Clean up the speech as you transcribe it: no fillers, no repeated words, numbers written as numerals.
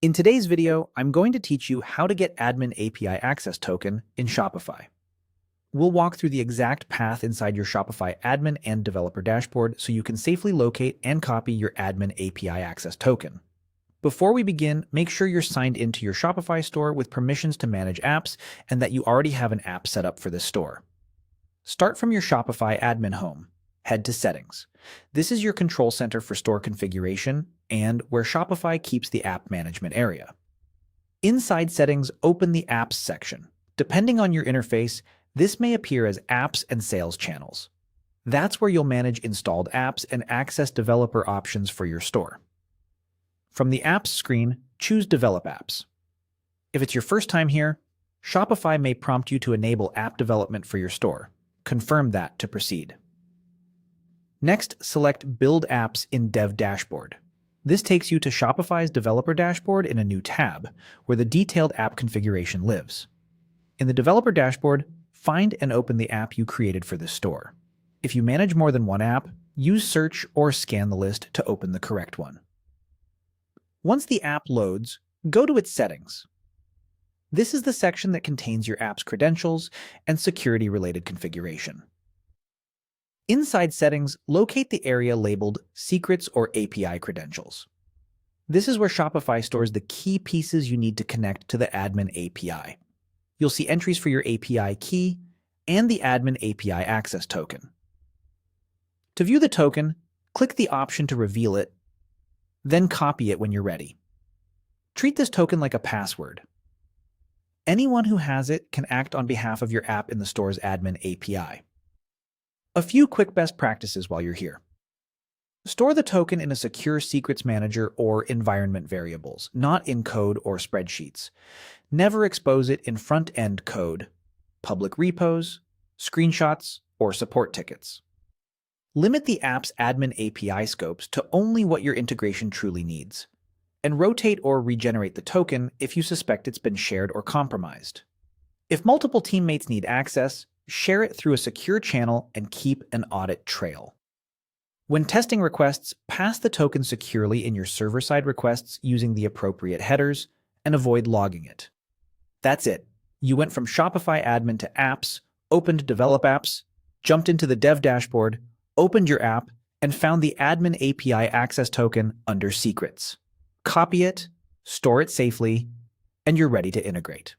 In today's video, I'm going to teach you how to get Admin API Access Token in Shopify. We'll walk through the exact path inside your Shopify admin and developer dashboard so you can safely locate and copy your Admin API Access Token. Before we begin, make sure you're signed into your Shopify store with permissions to manage apps and that you already have an app set up for this store. Start from your Shopify admin home. Head to Settings. This is your control center for store configuration and where Shopify keeps the app management area. Inside Settings, open the Apps section. Depending on your interface, this may appear as Apps and Sales Channels. That's where you'll manage installed apps and access developer options for your store. From the Apps screen, choose Develop Apps. If it's your first time here, Shopify may prompt you to enable app development for your store. Confirm that to proceed. Next, select Build Apps in Dev Dashboard. This takes you to Shopify's developer dashboard in a new tab, where the detailed app configuration lives. In the developer dashboard, find and open the app you created for this store. If you manage more than one app, use Search or scan the list to open the correct one. Once the app loads, go to its settings. This is the section that contains your app's credentials and security-related configuration. Inside Settings, locate the area labeled Secrets or API Credentials. This is where Shopify stores the key pieces you need to connect to the Admin API. You'll see entries for your API key and the Admin API Access Token. To view the token, click the option to reveal it, then copy it when you're ready. Treat this token like a password. Anyone who has it can act on behalf of your app in the store's Admin API. A few quick best practices while you're here. Store the token in a secure secrets manager or environment variables, not in code or spreadsheets. Never expose it in front-end code, public repos, screenshots, or support tickets. Limit the app's admin API scopes to only what your integration truly needs, and rotate or regenerate the token if you suspect it's been shared or compromised. If multiple teammates need access, share it through a secure channel and keep an audit trail. When testing requests, pass the token securely in your server-side requests using the appropriate headers and avoid logging it. That's it. You went from Shopify admin to apps, opened Develop Apps, jumped into the Dev dashboard, opened your app, and found the Admin API Access Token under Secrets. Copy it, store it safely, and you're ready to integrate.